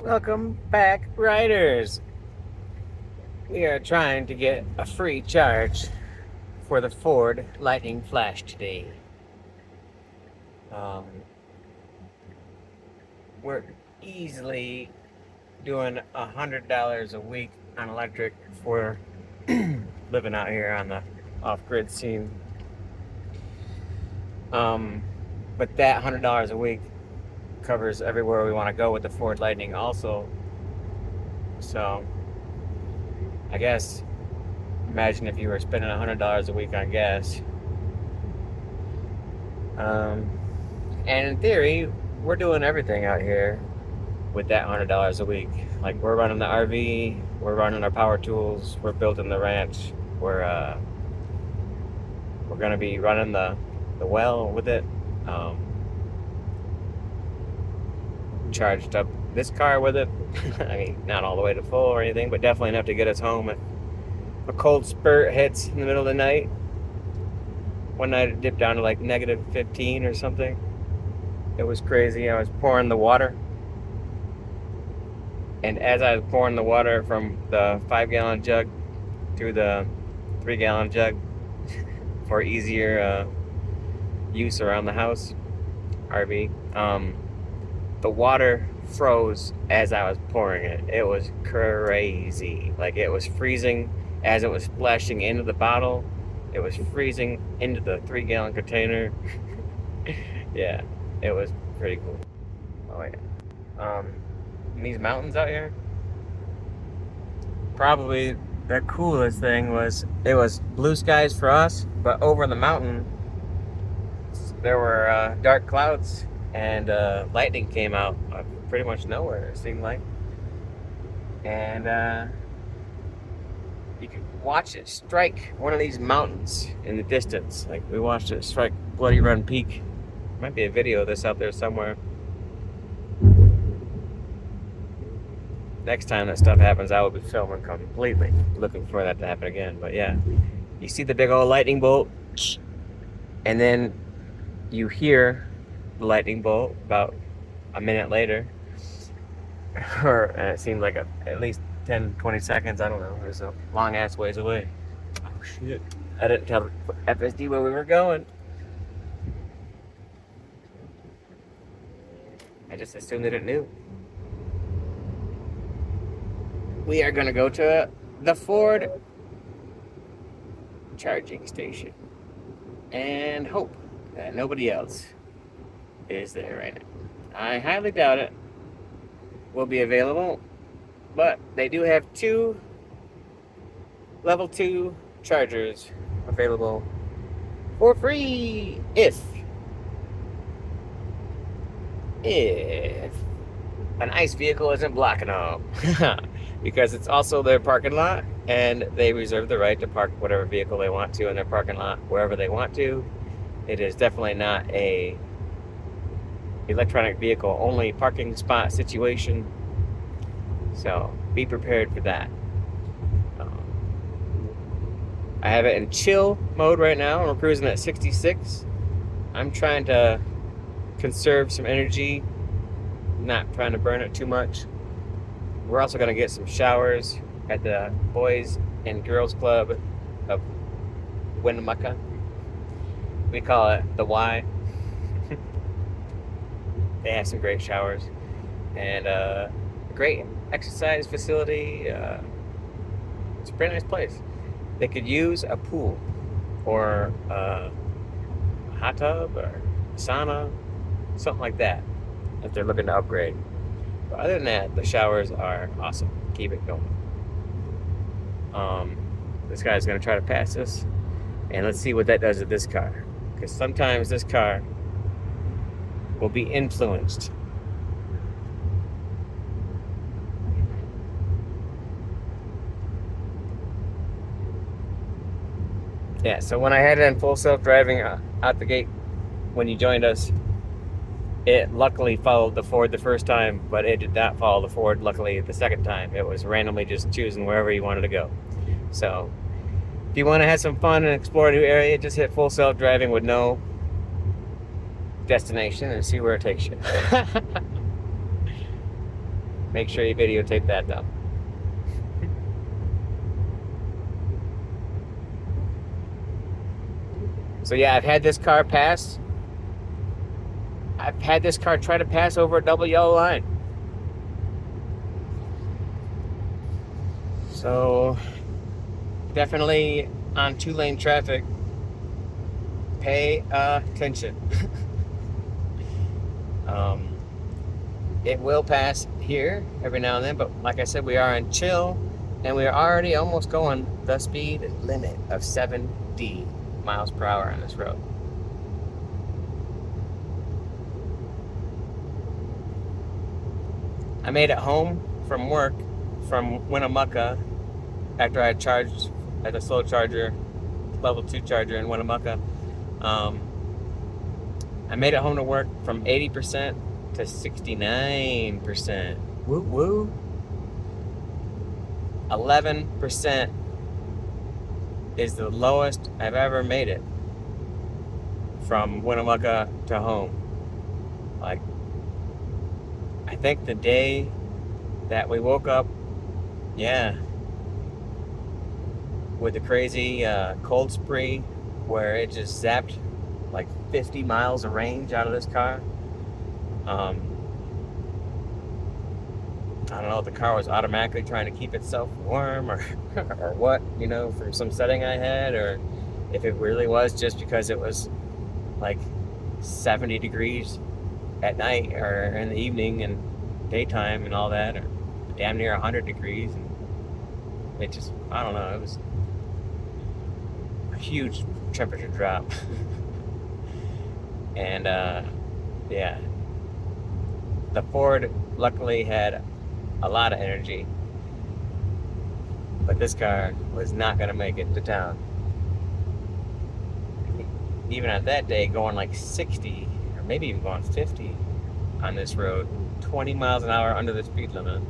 Welcome back, riders. We are trying to get a free charge for the Ford Lightning Flash today. Um, we're easily doing $100 a week on electric for living out here on the off-grid scene. But that $100 a week covers everywhere we want to go with the Ford Lightning also. So I guess imagine if you were spending $100 a week on gas. And in theory, we're doing everything out here with that $100 a week. Like we're running the RV, we're running our power tools, we're building the ranch, we're gonna be running the well with it. Charged up this car with it. I mean, not all the way to full or anything, but definitely enough to get us home if a cold spurt hits in the middle of the night. One night it dipped down to like -15 or something. It was crazy. I was pouring the water, and as I was pouring the water from the 5-gallon jug to the 3-gallon jug for easier use around the house, RV, the water froze as I was pouring it. It was crazy. Like it was freezing as it was splashing into the bottle. It was freezing into the 3-gallon container. Yeah, it was pretty cool. Oh yeah. These mountains out here, probably the coolest thing was it was blue skies for us, but over the mountain there were dark clouds and lightning came out pretty much nowhere, it seemed like. And you could watch it strike one of these mountains in the distance. Like we watched it strike Bloody Run Peak. Might be a video of this out there somewhere. Next time that stuff happens, I will be filming completely, looking for that to happen again. But yeah, you see the big old lightning bolt, and then you hear the lightning bolt about a minute later, and it seemed like at least 10-20 seconds. I don't know. It was a long ass ways away. Oh shit! I didn't tell FSD where we were going. I just assumed that it knew. We are gonna go to the Ford charging station and hope that nobody else is there right now. I highly doubt it will be available, but they do have 2 level 2 chargers available for free if an ICE vehicle isn't blocking them. Because it's also their parking lot, and they reserve the right to park whatever vehicle they want to in their parking lot wherever they want to. It is definitely not a electronic vehicle only parking spot situation, so be prepared for that. I have it in chill mode right now. We're cruising at 66. I'm trying to conserve some energy, not trying to burn it too much. We're also going to get some showers at the Boys and Girls Club of Winnemucca. We call it the Y. They have some great showers and a great exercise facility. It's a pretty nice place. They could use a pool or a hot tub or sauna, something like that, if they're looking to upgrade. But other than that, the showers are awesome. Keep it going. This guy's gonna try to pass us, and let's see what that does to this car. Because sometimes this car will be influenced. Yeah, so when I had it in full self-driving out the gate when you joined us, it luckily followed the Ford the first time, but it did not follow the Ford luckily the second time. It was randomly just choosing wherever you wanted to go. So if you want to have some fun and explore a new area, just hit full self-driving with no destination and see where it takes you. Make sure you videotape that though. So yeah, I've had this car try to pass over a double yellow line. So definitely on 2-lane traffic, pay attention. It will pass here every now and then, but like I said, we are on chill, and we are already almost going the speed limit of 70 miles per hour on this road. I made it home from work from Winnemucca after I charged at the slow charger, level 2 charger in Winnemucca. I made it home to work from 80% to 69%. Woo woo. 11% is the lowest I've ever made it from Winnemucca to home. Like, I think the day that we woke up, yeah, with the crazy cold spree where it just zapped like 50 miles of range out of this car. I don't know if the car was automatically trying to keep itself warm or or what, you know, from some setting I had, or if it really was just because it was like 70 degrees at night or in the evening and daytime and all that, or damn near 100 degrees. And it just, I don't know, it was a huge temperature drop. And yeah, the Ford luckily had a lot of energy, but this car was not going to make it to town. Even on that day, going like 60 or maybe even going 50 on this road, 20 miles an hour under the speed limit,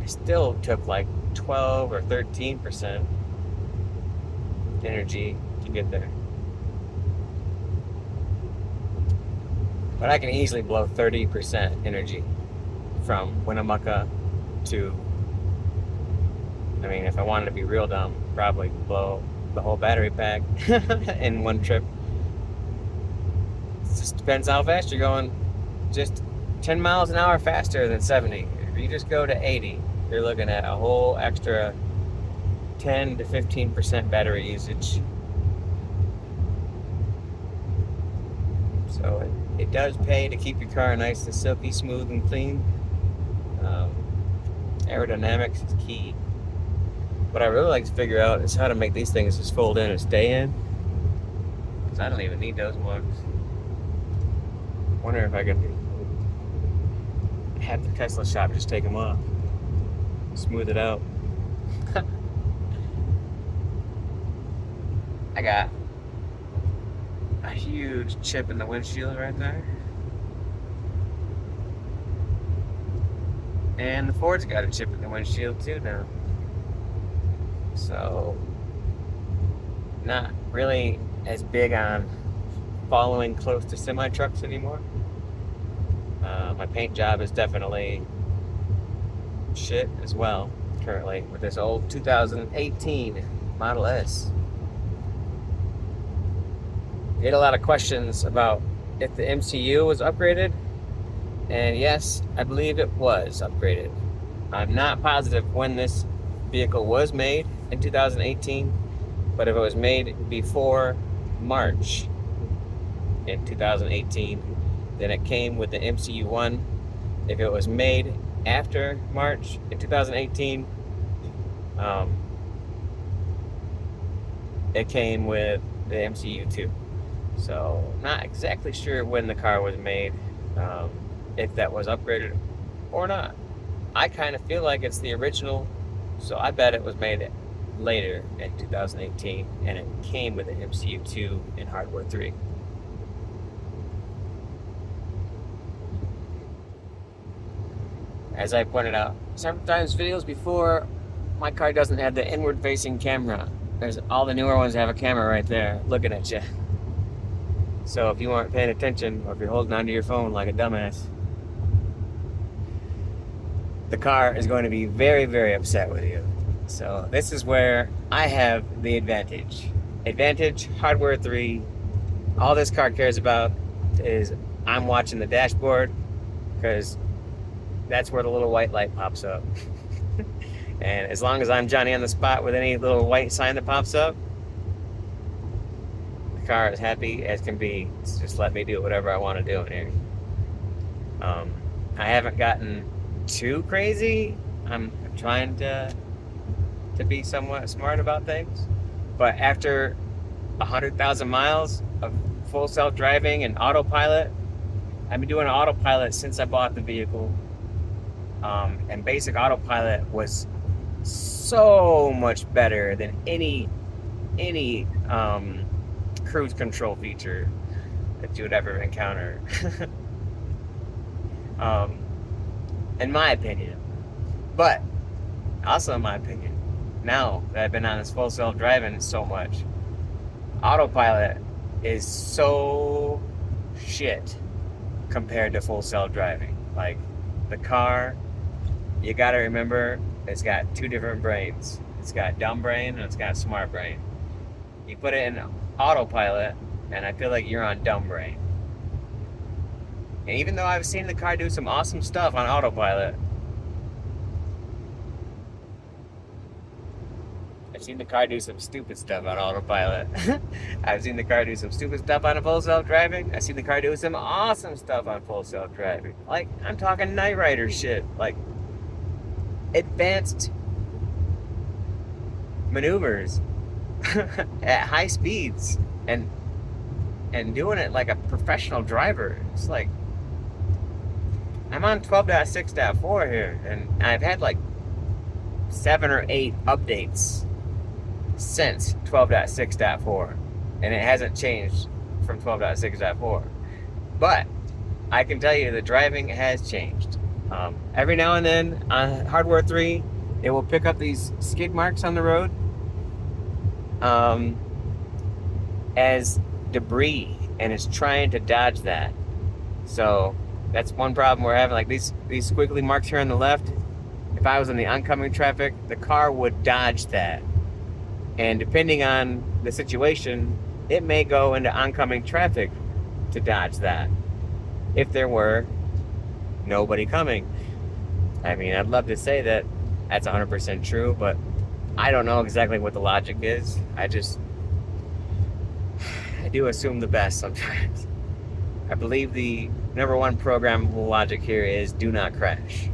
I still took like 12 or 13% energy to get there. But I can easily blow 30% energy from Winnemucca to, I mean, if I wanted to be real dumb, probably blow the whole battery pack in one trip. It just depends how fast you're going. Just 10 miles an hour faster than 70. If you just go to 80, you're looking at a whole extra 10 to 15% battery usage. So it does pay to keep your car nice and silky, smooth, and clean. Aerodynamics is key. What I really like to figure out is how to make these things just fold in and stay in, because I don't even need those mugs. Wonder if I could have the Tesla shop just take them off, smooth it out. I got a huge chip in the windshield right there. And the Ford's got a chip in the windshield too now. So, not really as big on following close to semi-trucks anymore. My paint job is definitely shit as well, currently, with this old 2018 Model S. We had a lot of questions about if the MCU was upgraded, and yes, I believe it was upgraded. I'm not positive when this vehicle was made in 2018, but if it was made before March in 2018, then it came with the MCU 1. If it was made after March in 2018, it came with the MCU 2. So, not exactly sure when the car was made, if that was upgraded or not. I kind of feel like it's the original, so I bet it was made later in 2018, and it came with the MCU 2 in Hardware 3. As I pointed out several times videos before, my car doesn't have the inward-facing camera. There's all the newer ones have a camera right there looking at you. So if you aren't paying attention, or if you're holding onto your phone like a dumbass, the car is going to be very, very upset with you. So this is where I have the advantage. Advantage, hardware 3. All this car cares about is I'm watching the dashboard, because that's where the little white light pops up. And as long as I'm Johnny on the spot with any little white sign that pops up, the car is happy as can be. It's just let me do whatever I want to do in here. I haven't gotten too crazy. I'm trying to be somewhat smart about things. But after 100,000 miles of full self-driving and autopilot, I've been doing autopilot since I bought the vehicle. And basic autopilot was so much better than any cruise control feature that you would ever encounter. In my opinion. But also in my opinion, now that I've been on this full self-driving so much, autopilot is so shit compared to full self-driving. Like, the car, you gotta remember, it's got two different brains. It's got dumb brain and it's got smart brain. You put it in autopilot, and I feel like you're on dumb brain. And even though I've seen the car do some awesome stuff on autopilot, I've seen the car do some stupid stuff on autopilot. I've seen the car do some stupid stuff on a full self-driving. I've seen the car do some awesome stuff on full self-driving. Like, I'm talking Knight Rider shit. Like, advanced maneuvers at high speeds and doing it like a professional driver. It's like, I'm on 12.6.4 here, and I've had like 7 or 8 updates since 12.6.4, and it hasn't changed from 12.6.4. But I can tell you the driving has changed. Every now and then on hardware 3, it will pick up these skid marks on the road as debris, and it's trying to dodge that. So that's one problem we're having. Like these squiggly marks here on the left, if I was in the oncoming traffic, the car would dodge that. And depending on the situation, it may go into oncoming traffic to dodge that if there were nobody coming. I mean, I'd love to say that that's 100% true, but I don't know exactly what the logic is. I do assume the best sometimes. I believe the number one programmable logic here is do not crash.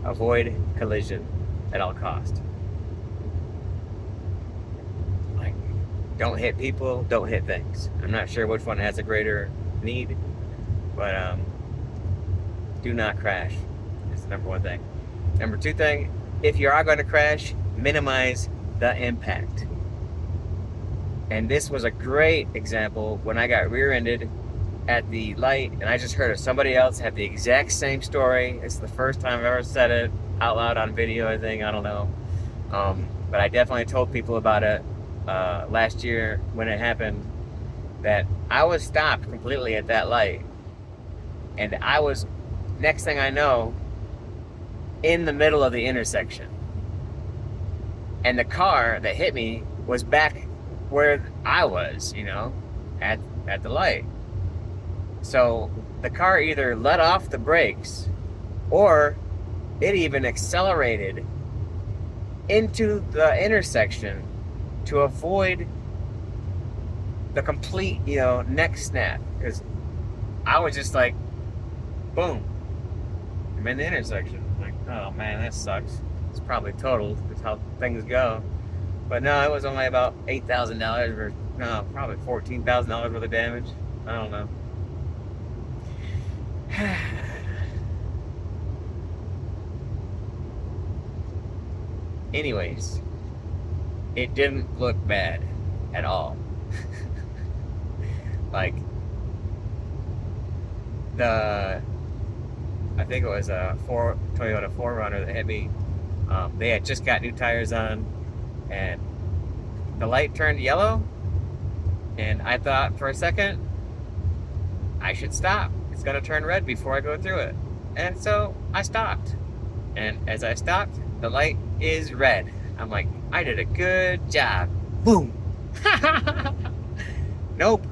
Avoid collision at all costs. Like, don't hit people, don't hit things. I'm not sure which one has a greater need, but do not crash is the number one thing. Number two thing, if you are going to crash, minimize the impact. And this was a great example when I got rear-ended at the light, and I just heard of somebody else have the exact same story. It's the first time I've ever said it out loud on video, I think. I don't know. But I definitely told people about it last year when it happened, that I was stopped completely at that light. And I was, next thing I know, in the middle of the intersection. And the car that hit me was back where I was, at the light. So the car either let off the brakes, or it even accelerated into the intersection to avoid the complete, neck snap. Because I was just like, boom, I'm in the intersection. Like, oh man, that sucks. It's probably totaled. That's how things go. But no, it was only about $8,000 or no, probably $14,000 worth of damage. I don't know. Anyways, it didn't look bad at all. Like, I think it was a Toyota 4Runner that hit me. They had just got new tires on, and the light turned yellow, and I thought for a second, I should stop. It's gonna turn red before I go through it. And so I stopped. And as I stopped, the light is red. I'm like, I did a good job. Boom. Nope.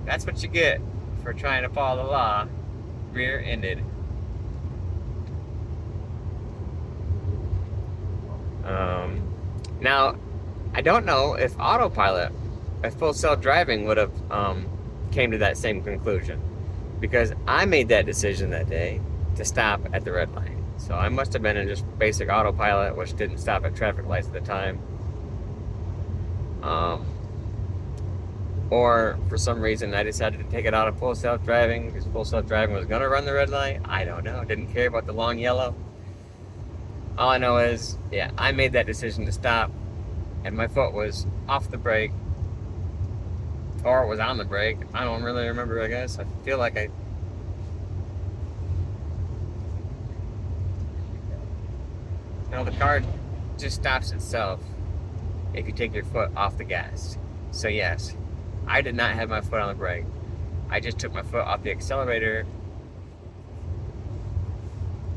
That's what you get for trying to follow the law. Rear-ended. Now, I don't know if autopilot, if full self-driving would have came to that same conclusion, because I made that decision that day to stop at the red light. So I must have been in just basic autopilot, which didn't stop at traffic lights at the time. Or for some reason I decided to take it out of full self-driving because full self-driving was gonna run the red light. I don't know. Didn't care about the long yellow. All I know is, yeah, I made that decision to stop, and my foot was off the brake, or it was on the brake. I don't really remember. I guess I feel like I. The car just stops itself if you take your foot off the gas. So yes, I did not have my foot on the brake. I just took my foot off the accelerator,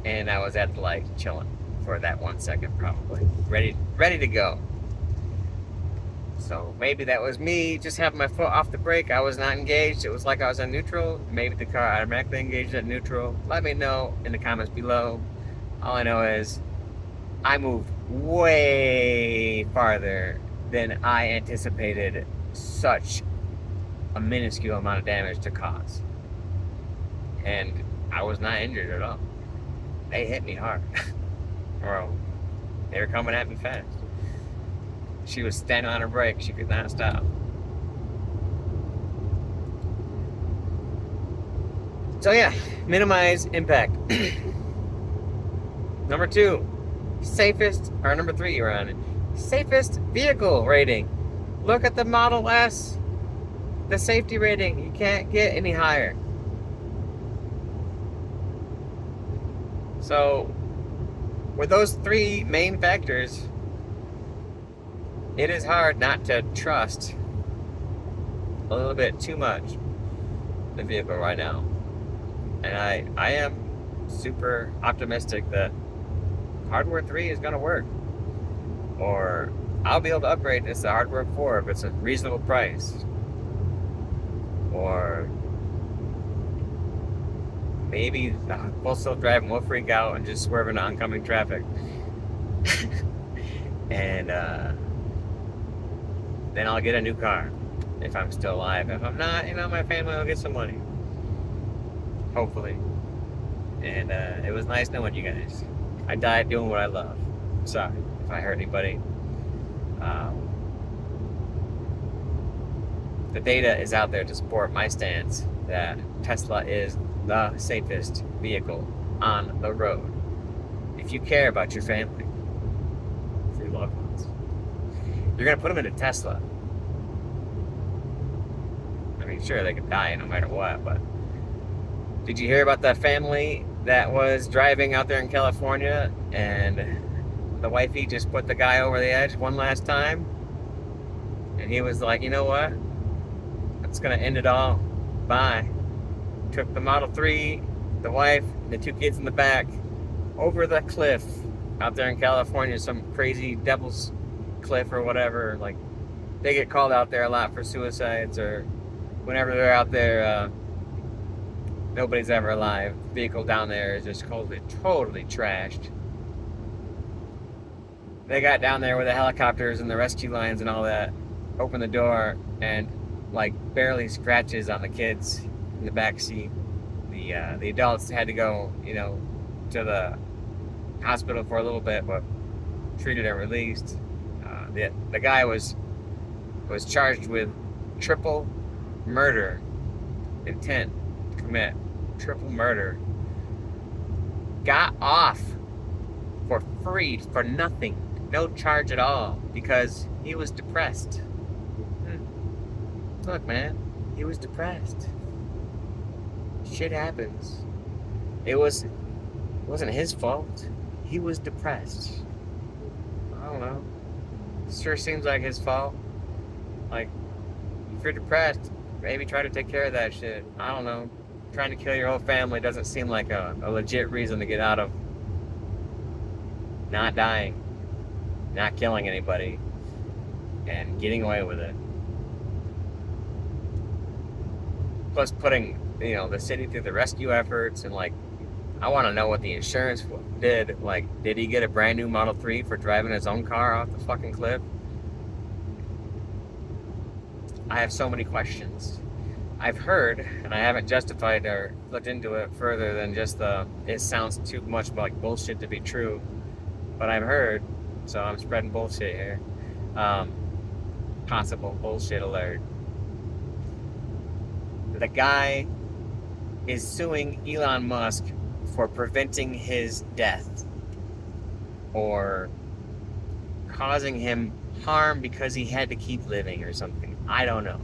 and I was at the light chilling for that 1 second, probably ready to go. So maybe that was me just having my foot off the brake. I was not engaged. It was like I was on neutral. Maybe the car automatically engaged at neutral. Let me know in the comments below. All I know is I moved way farther than I anticipated such a minuscule amount of damage to cause. And I was not injured at all. They hit me hard. Bro, they were coming at me fast. She was standing on her brake. She could not stop. So yeah, minimize impact. Number 2, safest, or number 3 you're on, safest vehicle rating. Look at the Model S, the safety rating. You can't get any higher. So with those 3 main factors, it is hard not to trust a little bit too much the vehicle right now. And I am super optimistic that Hardware 3 is going to work. Or I'll be able to upgrade this to Hardware 4 if it's a reasonable price. Or maybe the full self-driving will freak out and just swerve into oncoming traffic. And then I'll get a new car if I'm still alive. If I'm not, my family will get some money. Hopefully. And it was nice knowing you guys. I died doing what I love. Sorry if I hurt anybody. The data is out there to support my stance that Tesla is the safest vehicle on the road. If you care about your family, for your loved ones, you're going to put them in a Tesla. I mean, sure, they could die no matter what, but did you hear about that family that was driving out there in California and the wifey just put the guy over the edge one last time? And he was like, you know what? It's going to end it all. Bye. Took the Model 3, the wife, and the 2 kids in the back over the cliff out there in California, some crazy devil's cliff or whatever. Like, they get called out there a lot for suicides, or whenever they're out there, nobody's ever alive. The vehicle down there is just totally trashed. They got down there with the helicopters and the rescue lines and all that, opened the door, and like barely scratches on the kids in the back seat. The adults had to go, to the hospital for a little bit, but treated and released. The guy was charged with triple murder, intent to commit triple murder. Got off for free, for nothing, no charge at all, because he was depressed. Look, man, he was depressed. Shit happens. It wasn't his fault. He was depressed. I don't know. Sure seems like his fault. Like, if you're depressed, maybe try to take care of that shit. I don't know. Trying to kill your whole family doesn't seem like a legit reason to get out of not dying, not killing anybody, and getting away with it. Plus putting, the city through the rescue efforts, and like, I want to know what the insurance did. Like, did he get a brand new Model 3 for driving his own car off the fucking cliff? I have so many questions. I've heard, and I haven't justified or looked into it further than just it sounds too much like bullshit to be true, but I've heard, so I'm spreading bullshit here. Possible bullshit alert. The guy is suing Elon Musk for preventing his death or causing him harm because he had to keep living or something. I don't know.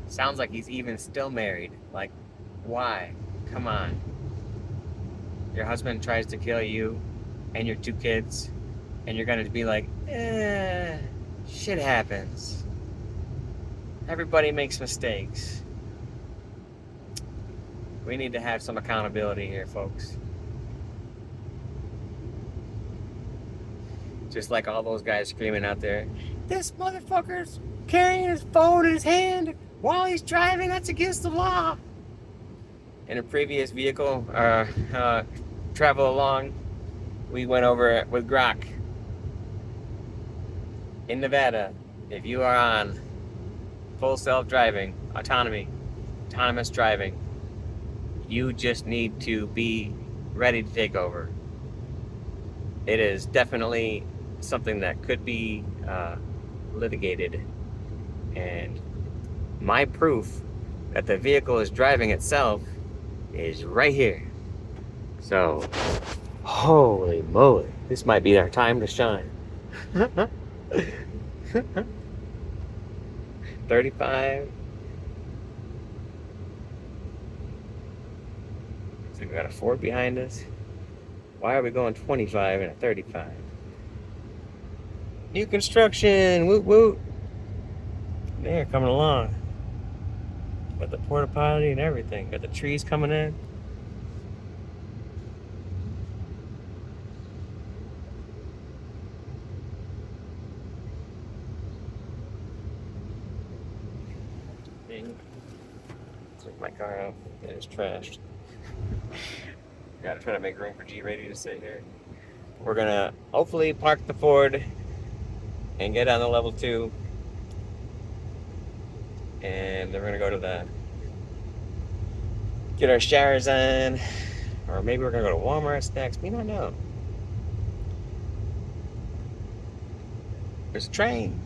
Sounds like he's even still married. Like, why? Come on. Your husband tries to kill you and your 2 kids, and you're gonna be like, shit happens. Everybody makes mistakes. We need to have some accountability here, folks. Just like all those guys screaming out there, this motherfucker's carrying his phone in his hand while he's driving. That's against the law. In a previous vehicle travel along, we went over with Grok in Nevada. If you are on full self-driving, autonomous driving, you just need to be ready to take over. It is definitely something that could be litigated, and my proof that the vehicle is driving itself is right here. So, holy moly, this might be our time to shine. 35. So we got a Ford behind us. Why are we going 25 and a 35? New construction, woot woot. They're coming along. Got the porta potty and everything. Got the trees coming in. Take my car out. It is trashed. Gotta try to make room for G-Ready to sit here. We're gonna hopefully park the Ford and get on the level 2. And then we're gonna go to get our showers on. Or maybe we're gonna go to Walmart next. We don't know. There's a train.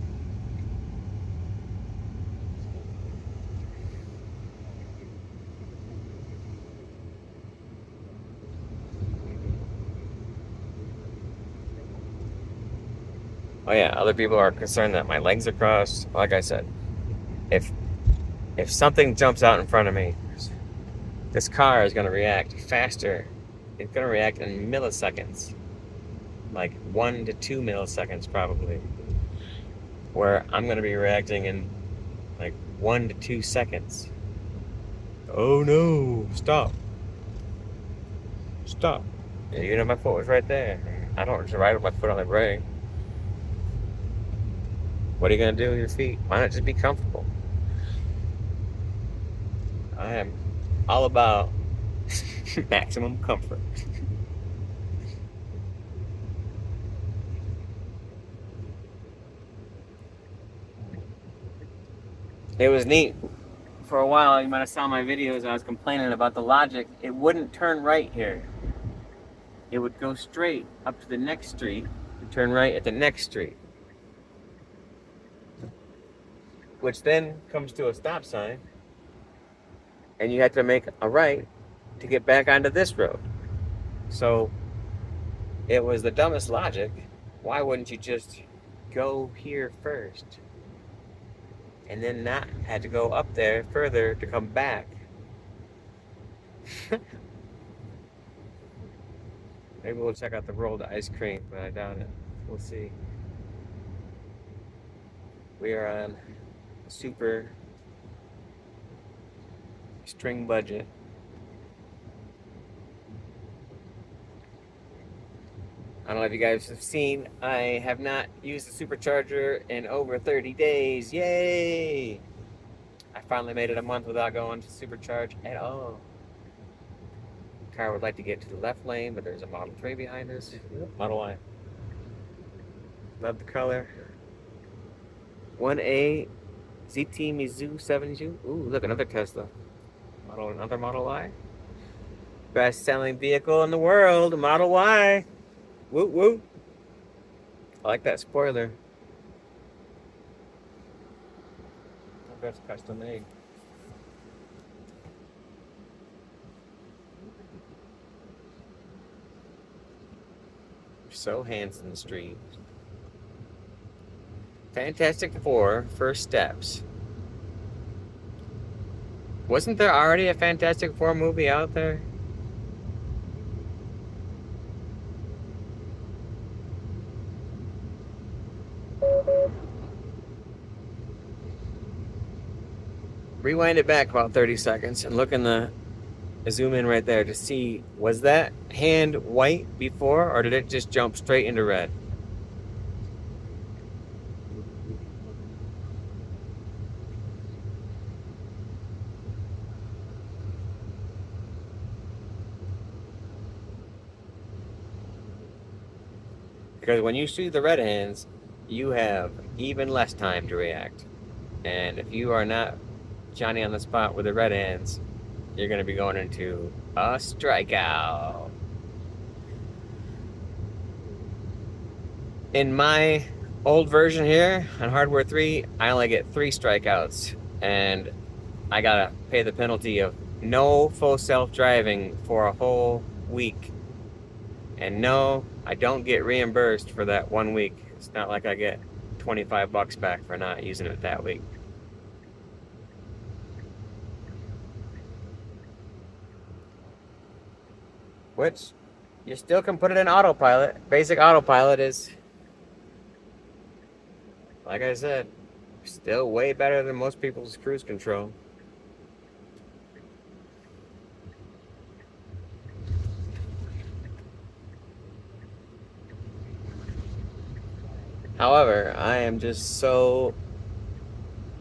Oh yeah, other people are concerned that my legs are crossed. Like I said, if something jumps out in front of me, this car is going to react faster. It's going to react in milliseconds, like 1 to 2 milliseconds probably, where I'm going to be reacting in like 1 to 2 seconds. Oh no, stop. Yeah, you know, my foot was right there. I don't just ride with my foot on the brake. What are you going to do with your feet? Why not just be comfortable? I am all about maximum comfort. It was neat. For a while, you might have saw my videos, I was complaining about the logic. It wouldn't turn right here. It would go straight up to the next street and turn right at the next street. Which then comes to a stop sign, and you have to make a right to get back onto this road. So it was the dumbest logic. Why wouldn't you just go here first and then not have to go up there further to come back? Maybe we'll check out the rolled ice cream, but I doubt it. We'll see. We are on a super string budget. I don't know if you guys have seen, I have not used the supercharger in over 30 days. Yay! I finally made it a month without going to supercharge at all. Car would like to get to the left lane, but there's a Model 3 behind us. Model Y. Love the color. 1A ZT Mizu 7U. Ooh, look, another Tesla. Another Model Y. Best selling vehicle in the world, Model Y. Woo woo. I like that spoiler. I bet it's custom made. So handsome street. Fantastic Four First Steps. Wasn't there already a Fantastic Four movie out there? Rewind it back about 30 seconds and look in the zoom in right there to see, was that hand white before or did it just jump straight into red? Because when you see the red hands, you have even less time to react. And if you are not Johnny on the spot with the red hands, you're going to be going into a strikeout. In my old version here on Hardware 3, I only get 3 strikeouts. And I got to pay the penalty of no full self-driving for a whole week. And no, I don't get reimbursed for that 1 week. It's not like I get 25 bucks back for not using it that week. Which, you still can put it in autopilot. Basic autopilot is, like I said, still way better than most people's cruise control. However, I am just so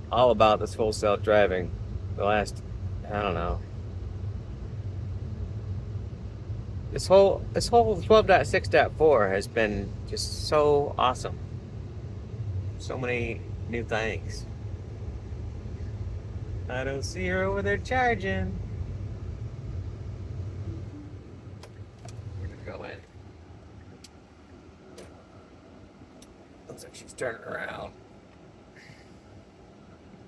all about this full self-driving. The last, I don't know. This whole 12.6.4 has been just so awesome. So many new things. I don't see her over there charging. Go in. Looks like she's turning around.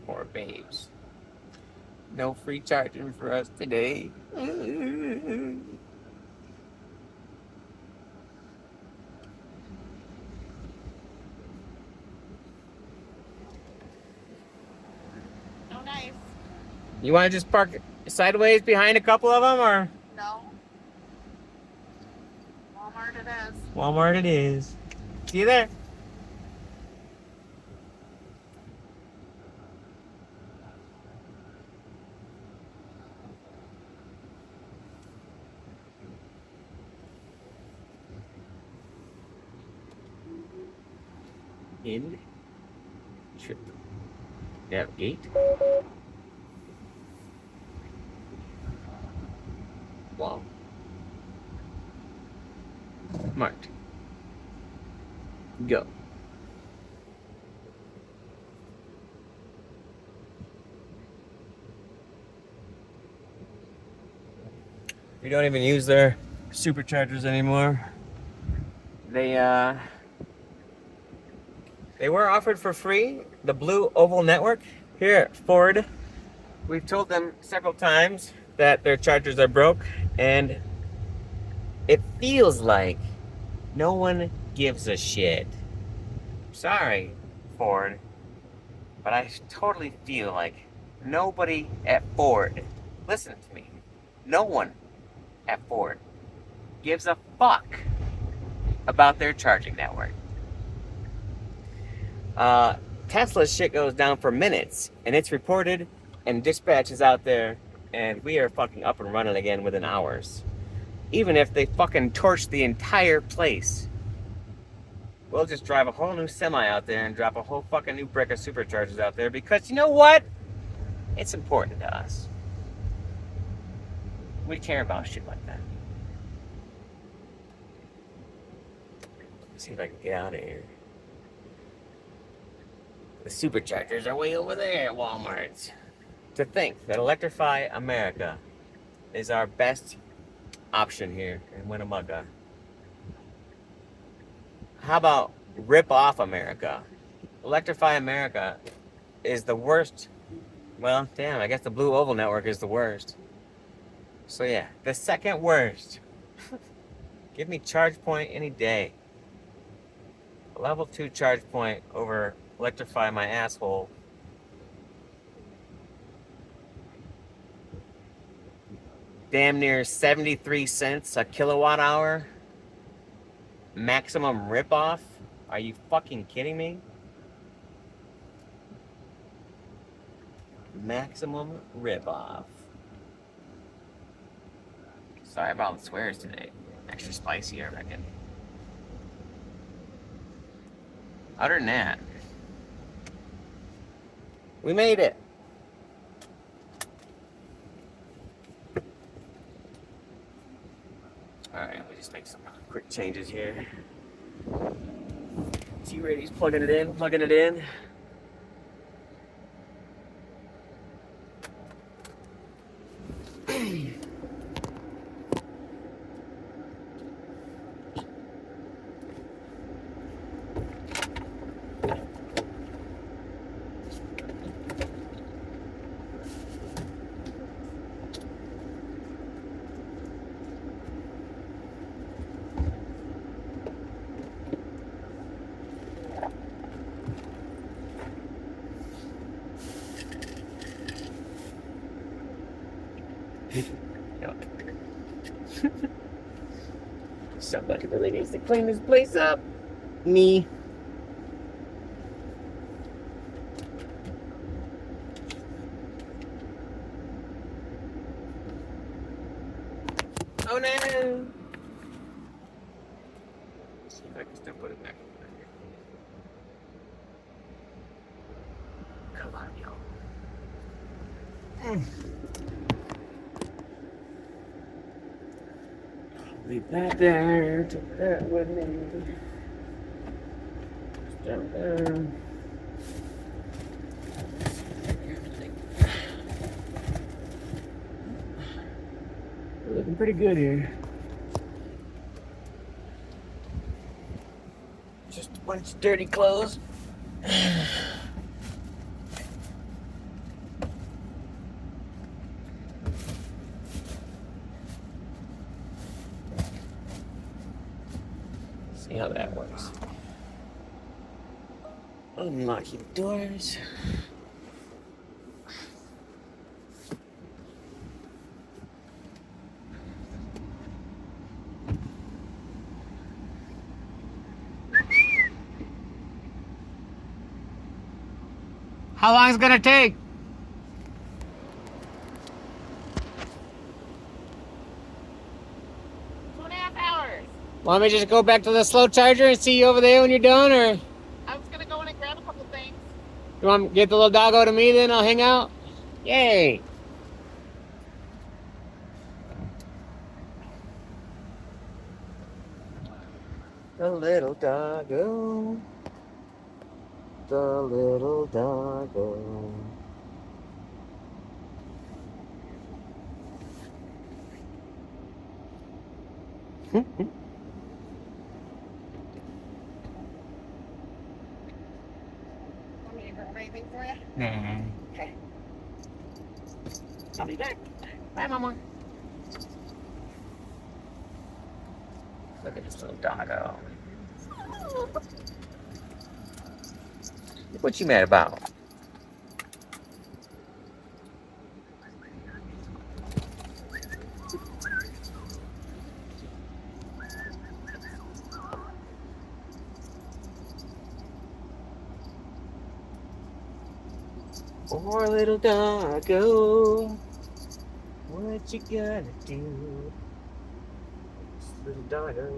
Poor babes. No free charging for us today. You want to just park sideways behind a couple of them, or? No. Walmart it is. Walmart it is. See you there. In. Trip. Navigate. Wow. Marked. Go. We don't even use their superchargers anymore. They were offered for free, the Blue Oval Network here at Ford. We've told them several times that their chargers are broke, and it feels like no one gives a shit. Sorry, Ford, but I totally feel like nobody at Ford, listen to me, no one at Ford gives a fuck about their charging network. Tesla's shit goes down for minutes, and it's reported, and dispatch is out there, and we are fucking up and running again within hours. Even if they fucking torch the entire place. we'll just drive a whole new semi out there and drop a whole fucking new brick of superchargers out there because you know what? It's important to us. We care about shit like that. Let's see if I can get out of here. The superchargers are way over there at Walmart. To think that Electrify America is our best option here in Winnemucca. How about rip off America? Electrify America is the worst. Well, damn, I guess the Blue Oval Network is the worst. So yeah, the second worst. Give me ChargePoint any day. A level 2 ChargePoint over Electrify my asshole. Damn near 73 cents a kilowatt hour. Maximum ripoff? Are you fucking kidding me? Maximum ripoff. Sorry about the swears today. Extra spicy, I reckon. Other than that, we made it. Alright, let me just make some quick changes here. T-Rady's plugging it in. Somebody really needs to clean this place up. Me. Oh no! Let's see if I can still put it back over there. Come on, yo. Leave that there. Take that with me. Down there. We're looking pretty good here. Just a bunch of dirty clothes. See how that works. Unlocking doors. How long is it gonna take? 2.5 hours. Want me to just go back to the slow charger and see you over there when you're done, or I was gonna go in and grab a couple things. you want to get the little doggo to me? Then I'll hang out. Yay! The little doggo. The little doggo. Want me to grab anything for you? Nah. Okay. I'll be back. Bye, Mama. Look at this little doggo. What you mad about? Poor little doggo, what you gonna do? This little doggo.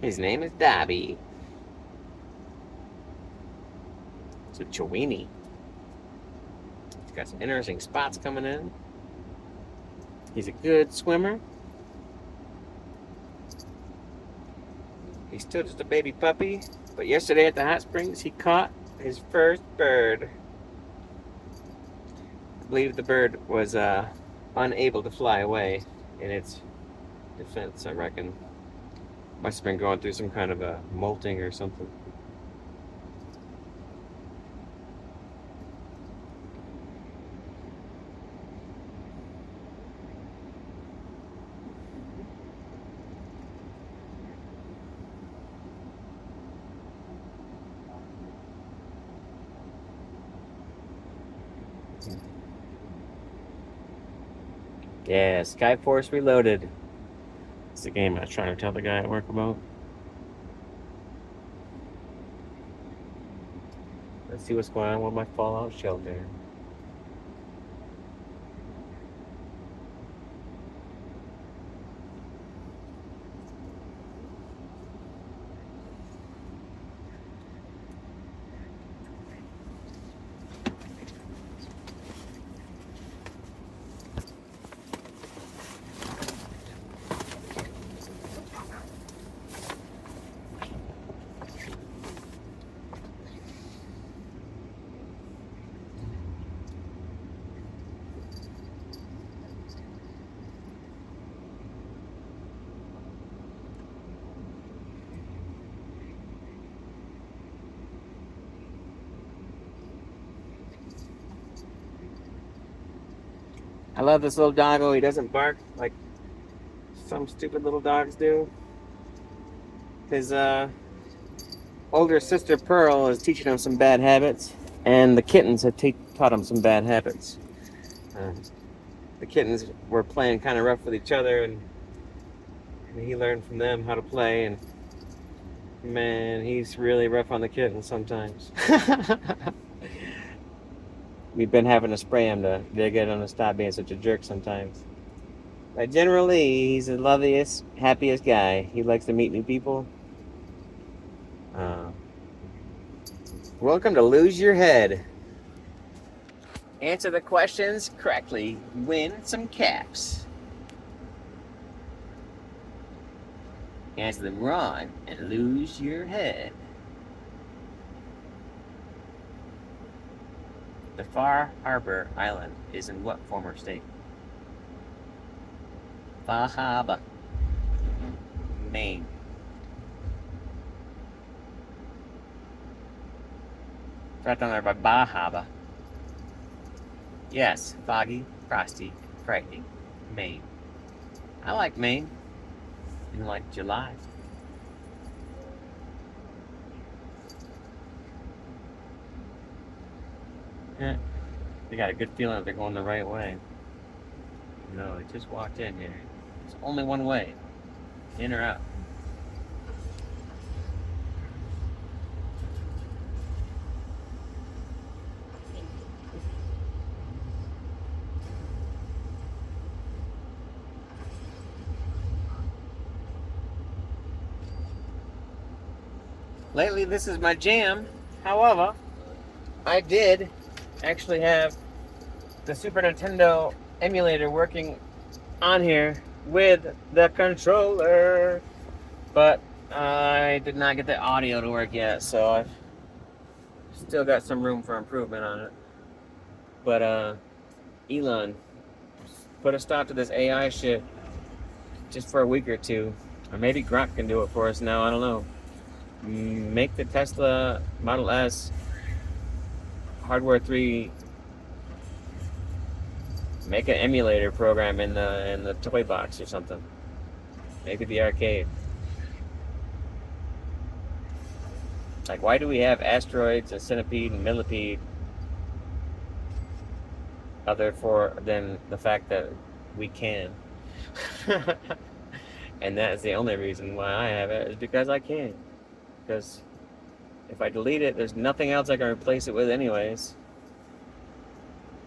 His name is Dobby. It's a Chiweenie. He's got some interesting spots coming in. He's a good swimmer. He's still just a baby puppy, but yesterday at the hot springs he caught his first bird. I believe the bird was unable to fly away in its defense, I reckon. Must have been going through some kind of a molting or something. Yeah, Skyforce Reloaded. It's the game I was trying to tell the guy at work about. Let's see what's going on with my Fallout shelter. I love this little doggo. He doesn't bark like some stupid little dogs do. His older sister Pearl is teaching him some bad habits, and the kittens have taught him some bad habits. The kittens were playing kind of rough with each other, and he learned from them how to play, and man, he's really rough on the kittens sometimes. We've been having to spray him to get him to stop being such a jerk sometimes. But generally, he's the loveliest, happiest guy. He likes to meet new people. Welcome to Lose Your Head. Answer the questions correctly. Win some caps. Answer them wrong and lose your head. The Far Harbor Island is in what former state? Bahaba, Maine. It's right down there by Bahaba. Yes, foggy, frosty, frightening, Maine. I like Maine in like July. Yeah, they got a good feeling that they're going the right way. No, they just walked in here. There's only one way, in or out. Lately, this is my jam. However, I did actually have the Super Nintendo emulator working on here with the controller, but I did not get the audio to work yet, so I've still got some room for improvement on it. But Elon, put a stop to this AI shit just for a week or two, or maybe Grok can do it for us now. I don't know. Make the Tesla Model S Hardware 3 Make an emulator program in the toy box or something. Maybe the arcade. Like, why do we have asteroids and centipede and millipede other than the fact that we can? And that is the only reason why I have it, is because I can. Because if I delete it, there's nothing else I can replace it with anyways.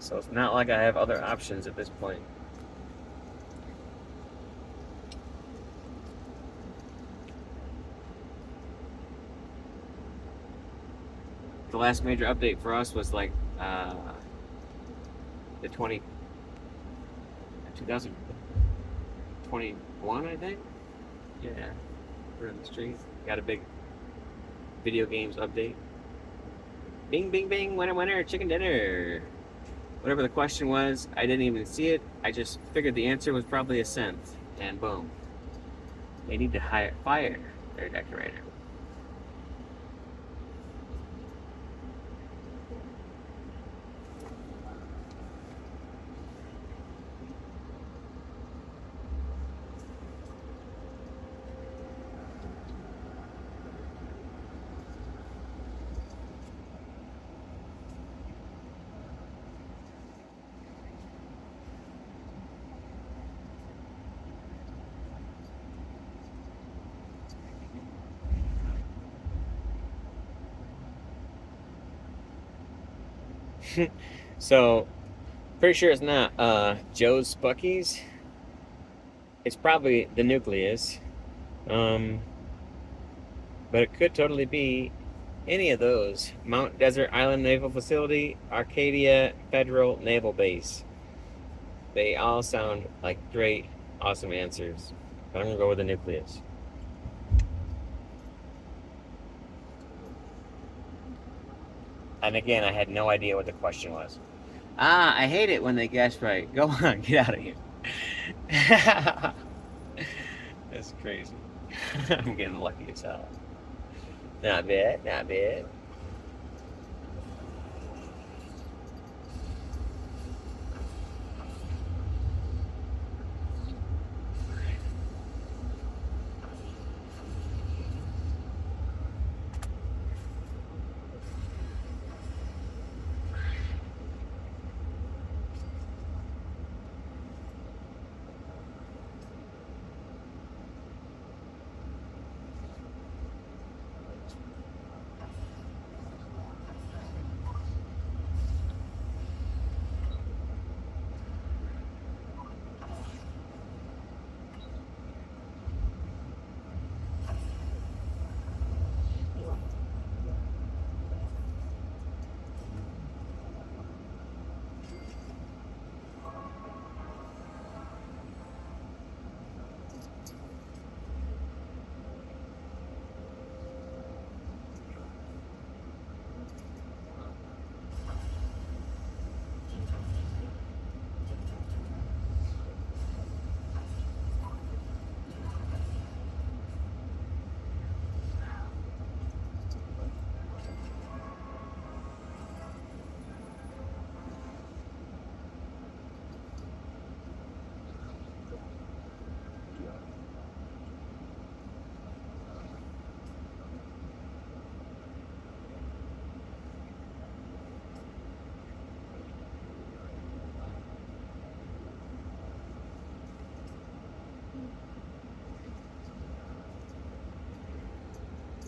So it's not like I have other options at this point. The last major update for us was like the 2021, I think. Yeah, we're in the street. Got a big video games update. Bing, bing, bing, winner, winner, chicken dinner. Whatever the question was, I didn't even see it. I just figured the answer was probably a synth, and boom. They need to fire their decorator. So, pretty sure it's not Joe's Spuckies. It's probably the nucleus. But it could totally be any of those. Mount Desert Island Naval Facility, Arcadia Federal Naval Base. They all sound like great, awesome answers. But I'm going to go with the nucleus. And again, I had no idea what the question was. I hate it when they guess right. Go on, get out of here. That's crazy. I'm getting lucky as hell. Not bad, not bad.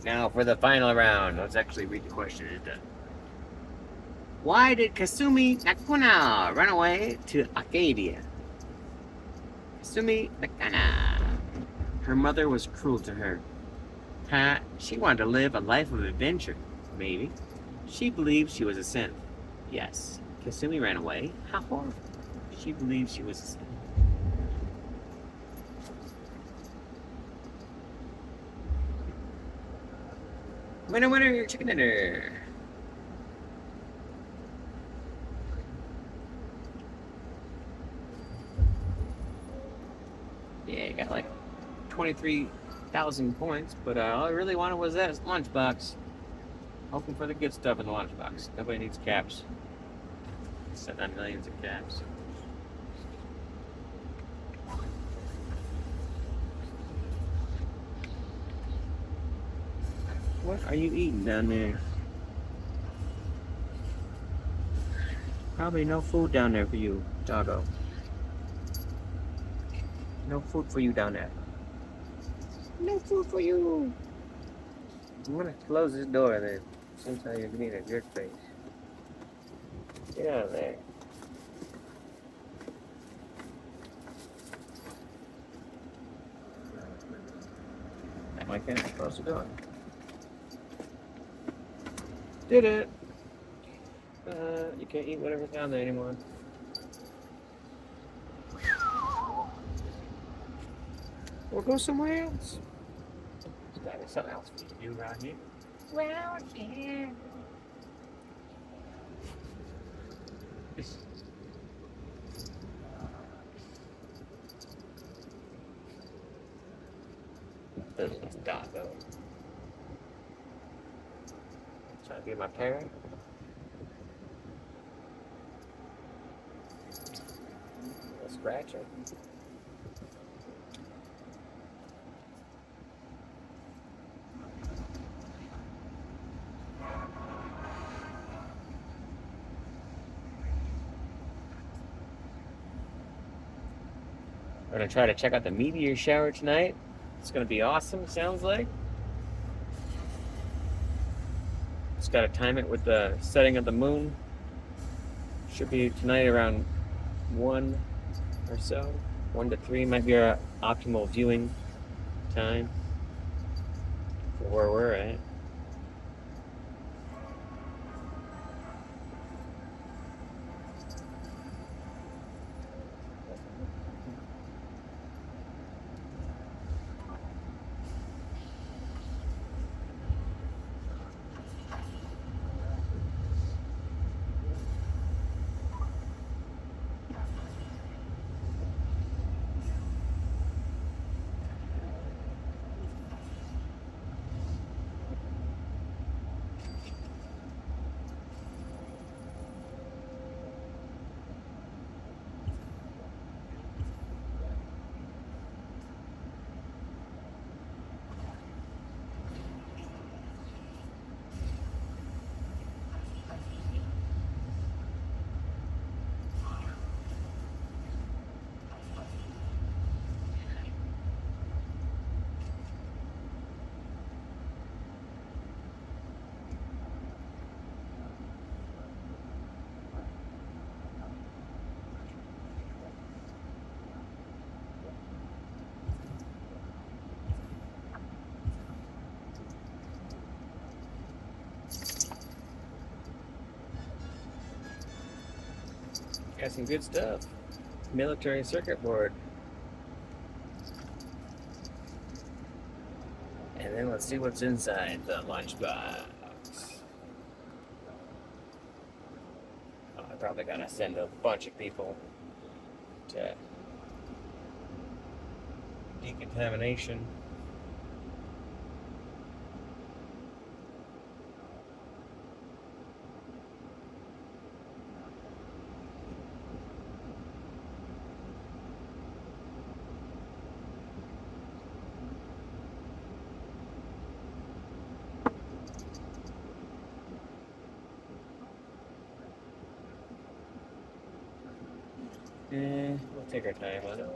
Now for the final round. Let's actually read the question. Why did Kasumi Nakuna run away to Arcadia? Kasumi Nakana. Her mother was cruel to her. She wanted to live a life of adventure. Maybe. She believed she was a synth. Yes. Kasumi ran away. How horrible. She believed she was a synth. Winner, winner, chicken dinner. Yeah, you got like 23,000 points, but all I really wanted was that lunchbox. Hoping for the good stuff in the lunchbox. Nobody needs caps. Set on millions of caps. What are you eating down there? Probably no food down there for you, doggo. No food for you down there. No food for you. I'm gonna close this door then. Sometimes you're being a jerk face. Get out of there. Why can't I close the door? Did it. You can't eat whatever's down there anymore. We'll go somewhere else. There's gotta be something else for you to do around here. Well, yeah. This is doggo. Trying to be my parent. A scratcher. We're gonna try to check out the meteor shower tonight. It's gonna be awesome, sounds like. Just gotta time it with the setting of the moon. Should be tonight around 1 or so. 1 to 3 might be our optimal viewing time for where we're at. Got some good stuff. Military circuit board. And then let's see what's inside the lunchbox. Oh, I probably gotta send a bunch of people to decontamination. We'll take our time on it.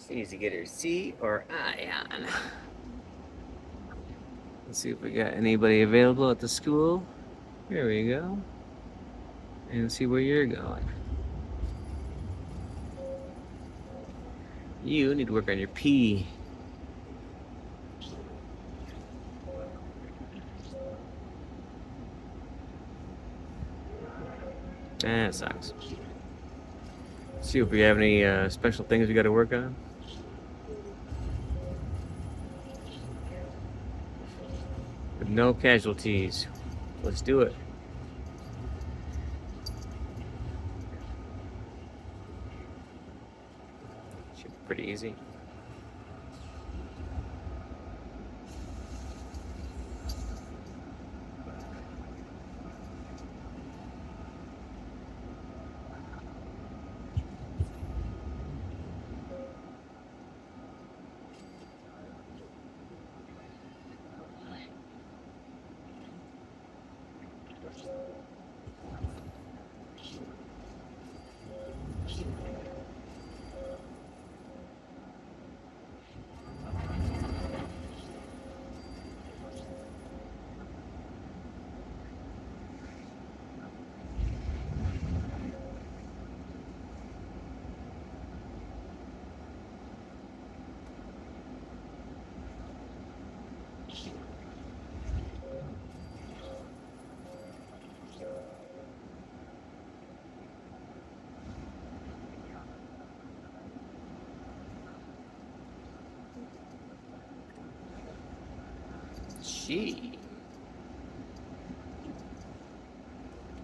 She needs to get her C or I on. Let's see if we got anybody available at the school. Here we go. And see where you're going. You need to work on your P. That sucks. See if we have any special things we got to work on. With no casualties. Let's do it. Should be pretty easy. Gee.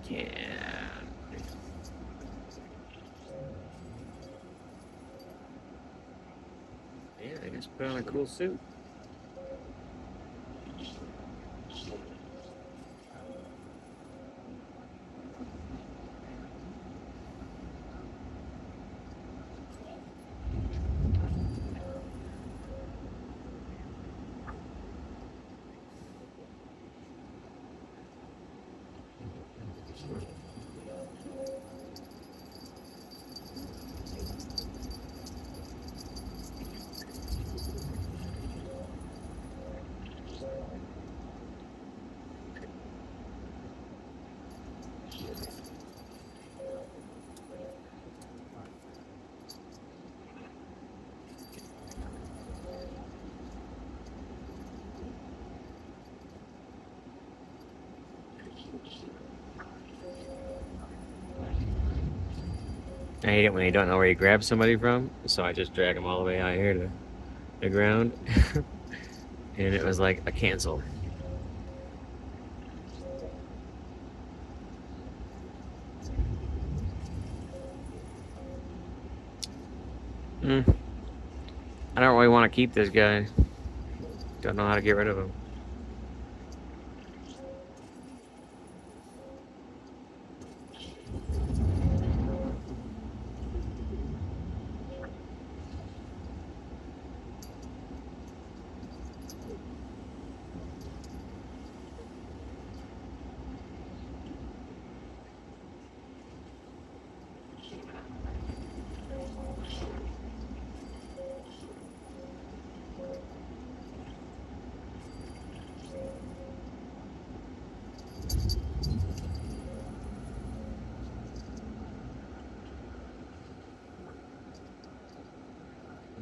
Can. Yeah, I just put on a cool suit. I hate it when you don't know where you grab somebody from, so I just drag them all the way out here to the ground. And it was like a cancel. I don't really want to keep this guy. Don't know how to get rid of him.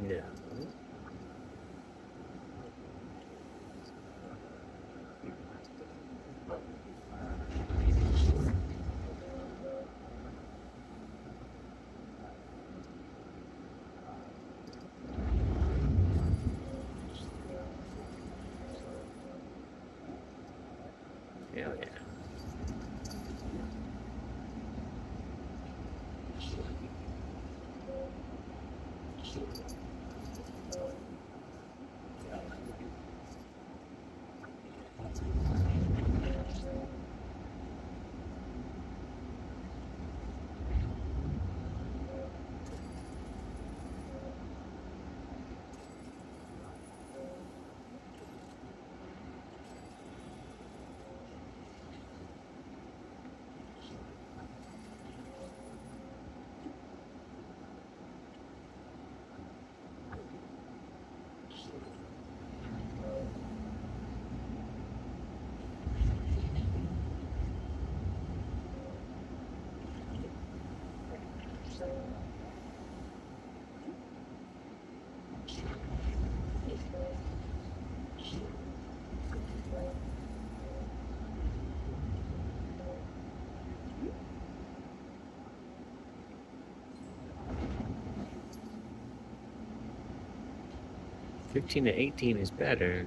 Yeah. Hell yeah. 15 to 18 is better.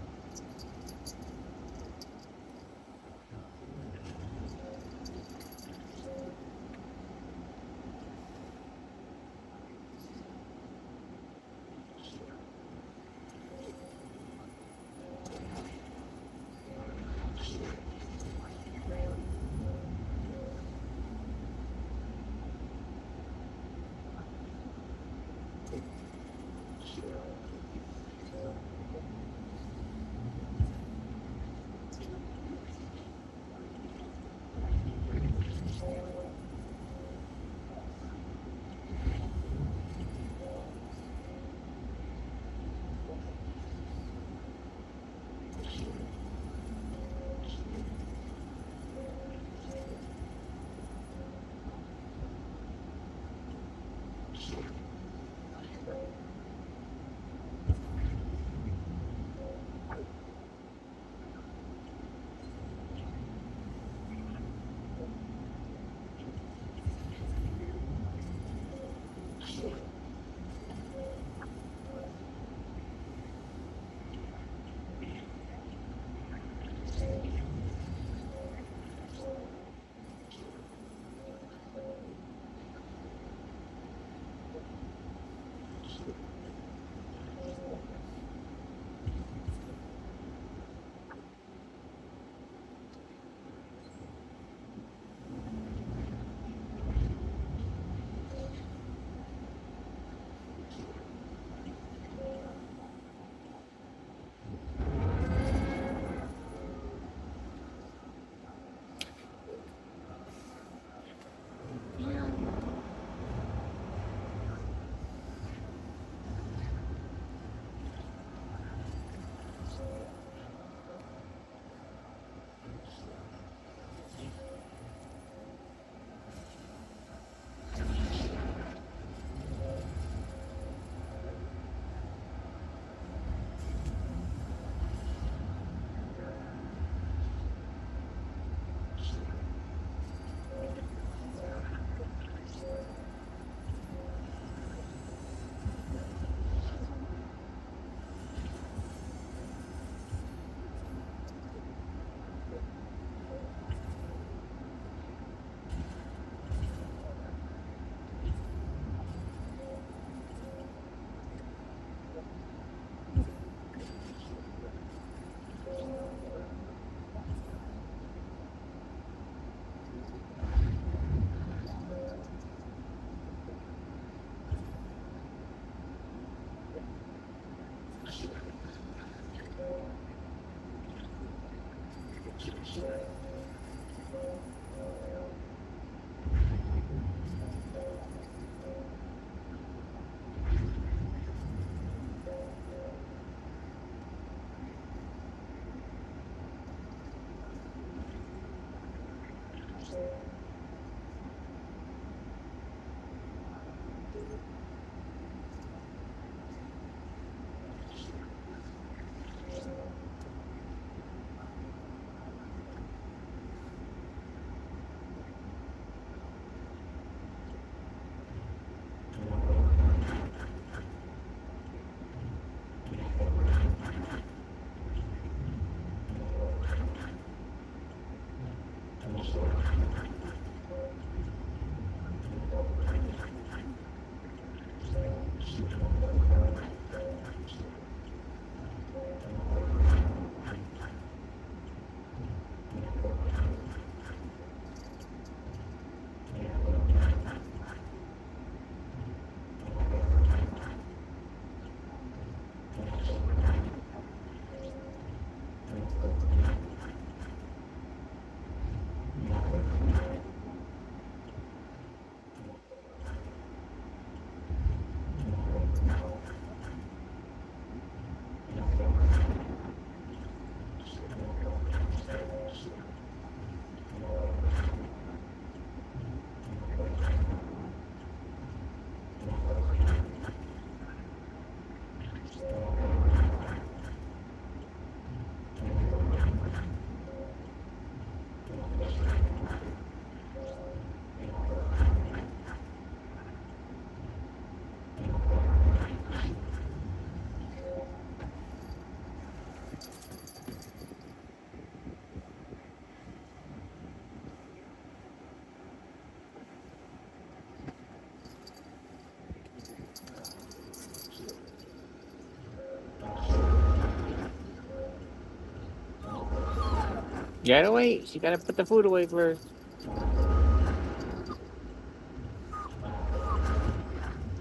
You gotta wait. You gotta put the food away first.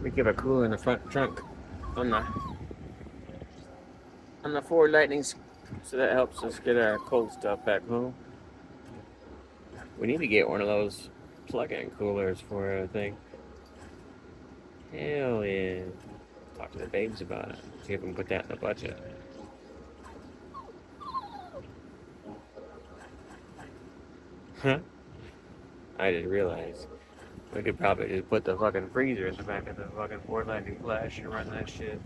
We keep a cooler in the front trunk on the Ford Lightnings, so that helps us get our cold stuff back home. We need to get one of those plug-in coolers for it, I think. Hell yeah. Talk to the babes about it. See if we can put that in the budget. Huh? I just realized we could probably just put the fucking freezer in the back of the fucking Ford Lightning Flash and run that shit.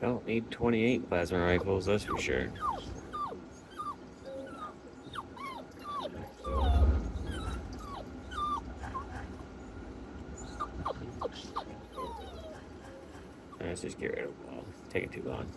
Don't need 28 plasma rifles, that's for sure. Let's just get rid of them all. Taking too long.